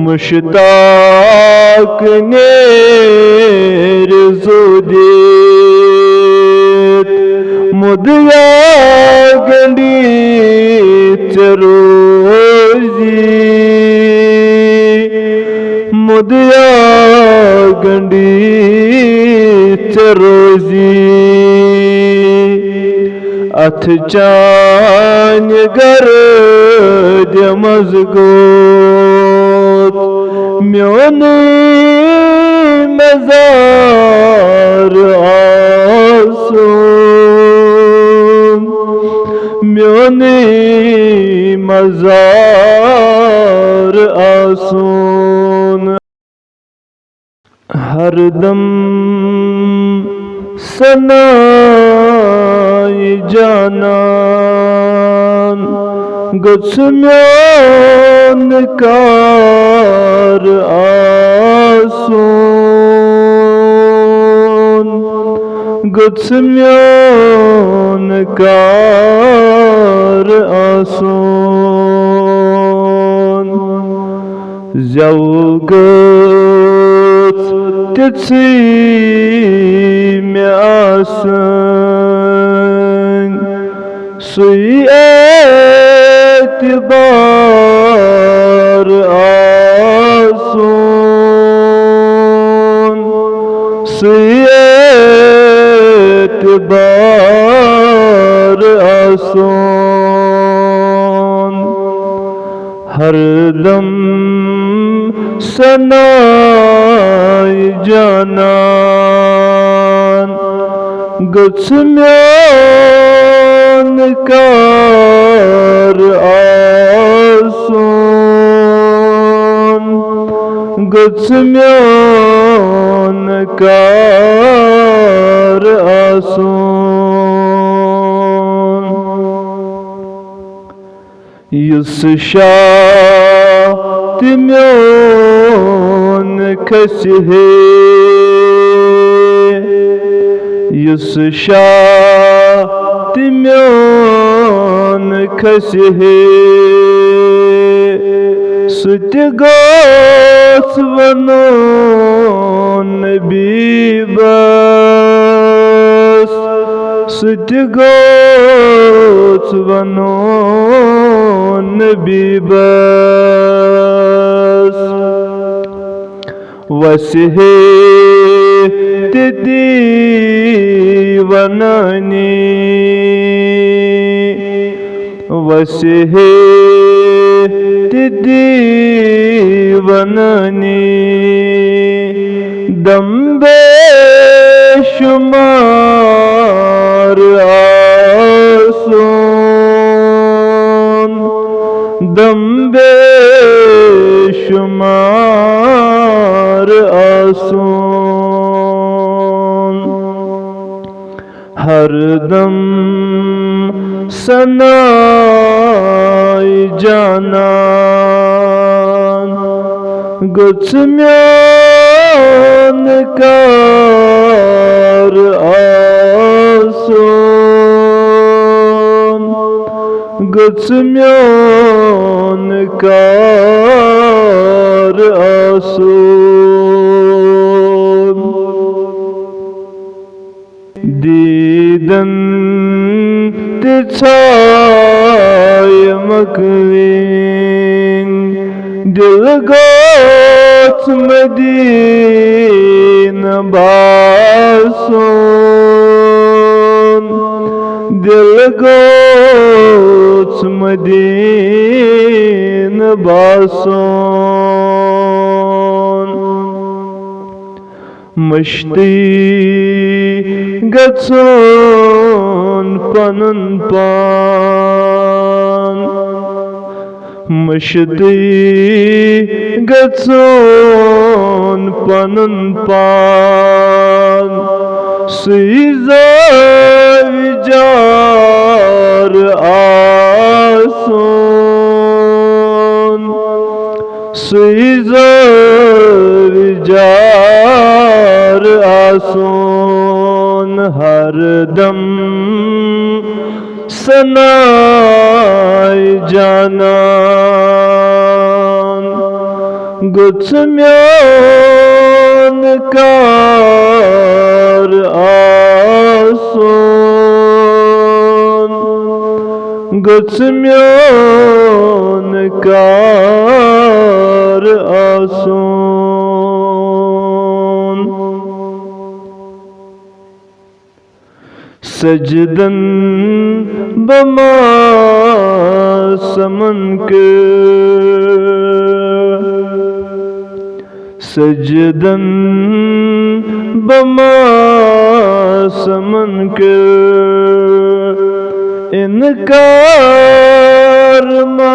मुश्ताक नेर्जुदेत मुदया गंडी चरोजी मुदया गंडी चरोजी अथ चान गर मजगोत म्योन मजार आसून म्योन मजार आसून हरदम सनाई जानान गुस्म्यान कार आसून गुस्म्यान कार आसून जवगत तिथि में आसन सुई एतबार आसून सुई एतबार आसून हरदम सनाई जानान गुस्म्यान कार आसून गुस्म्यान कार आसून युस शाह तिम्योन खसहे युस शाह तिम्योन खसहे सुत गोस वनोन बीबस सुत गोस वनोन बीबस वसहे तिदी वननी वसहे तिदी वननी दम्बे शुमार आसून दम्बे शुमार आसून हरदम सनाई जानान गुस्म्यान कार आसून गुस्म्यान कार आसून दीदन तिछाय मकवीन दिल गोत मदीन बासून दिल गोत मदीन बासून मश्ती गचोन पनुन पान मश्ती गचोन पनुन पान सुईजा विजार आसून सुईजा विजार आसून हरदम सनाई जानान गुत्सम्योन कार आसन गुत्सम्योन कार आसन सजदन बमा समन के सजदन बमा समन के इनकार मा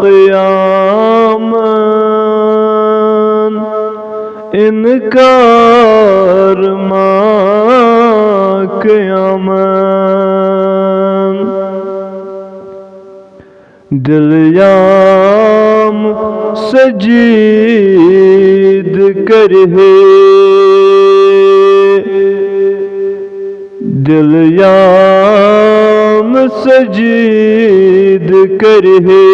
क़यामन इनकार मा क़यामन दिलयाम सजीद करहे दिलयाम सजीद करहे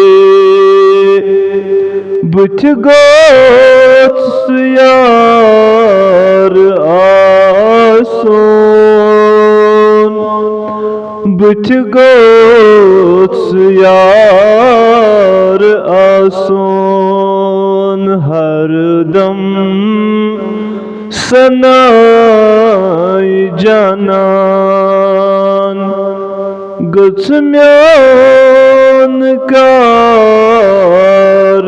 बुथ गोत्स यार आसन बुथ गोत्स यार आसन हर दम सनाई जानान गुत्सम्योन कार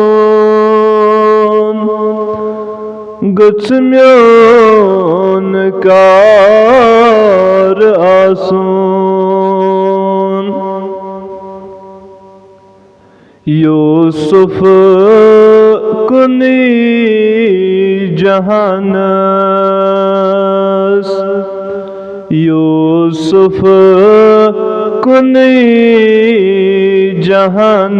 आसन गुत्सम्योन कार आसन यूसुफ कुनी जहानस यूसुफ कुनी जहानस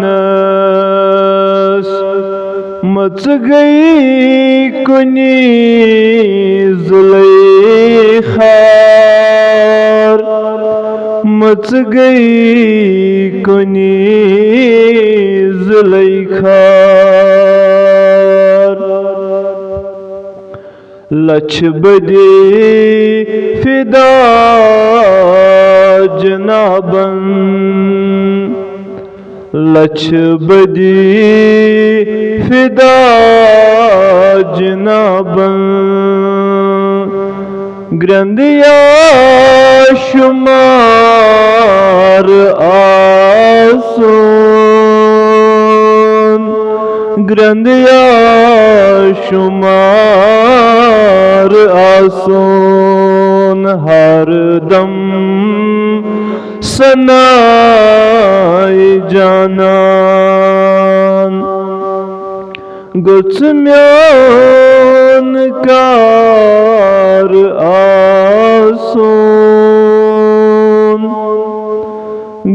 मच गई कुनी जुलेखार मच गई कुनी जुलेखार लछ बदे फिदा जनाबन लछ बदी फिदा जनाबन ग्रंदिया शुमार आसन ग्रंदिया शुमार आसन हर दम सनाई जानान गुत्सम्योन कार आसन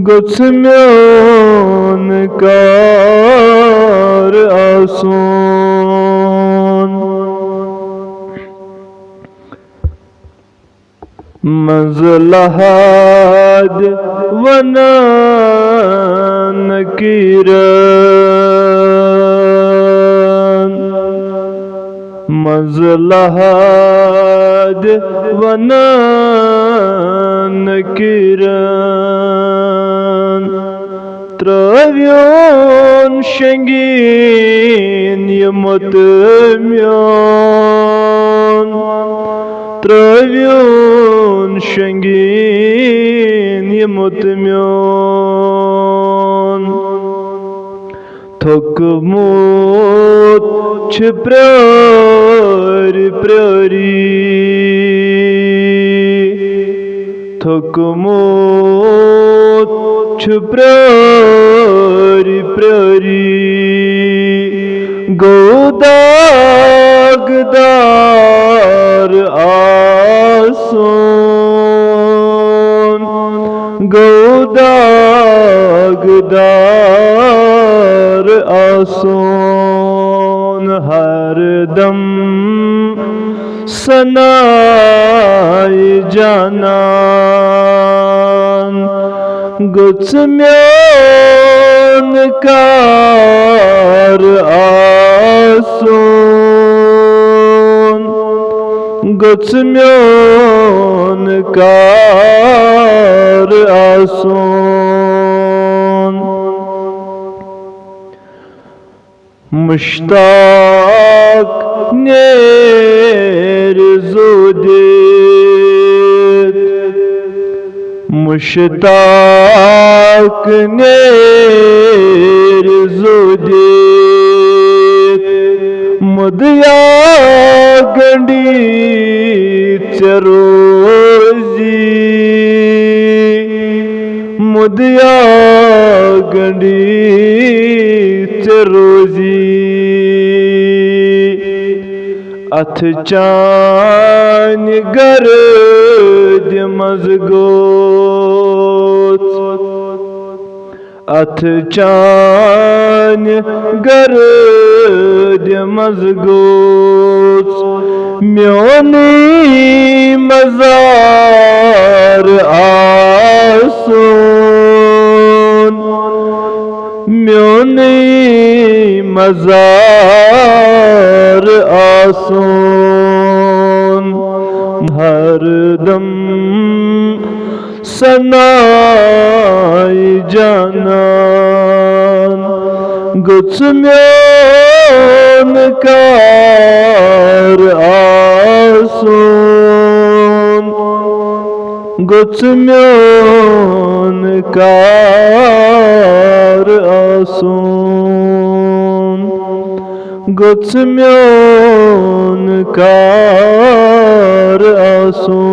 गुत्सम्योन कार आसन मज़लहद वना नकीरन मज़लहद वना नकीरन त्रव्योन शंगीन यमतम्योन त्रव्योन शंगीन यमतम्योन थकमोत छप्रार प्रारी थकमोत छप्रार प्रारी गोदागदार आसन गोदागदार आसन हर दम सनाई जानान Gutsmyon kar asun, Gutsmyon kar asun. Mushtaq ner zudit, Mushtaq ner zudit, Mudya gandi rozi, Mudya gandi rozi. Ath chan gard mazgot, Ath chan gard mazgot, Myoni mazar asun, Myoni mazar asun. Har dam sanai janan, Gutsmyon kar asun, Gutsmyon kar asun, Gutsmyon kar asun.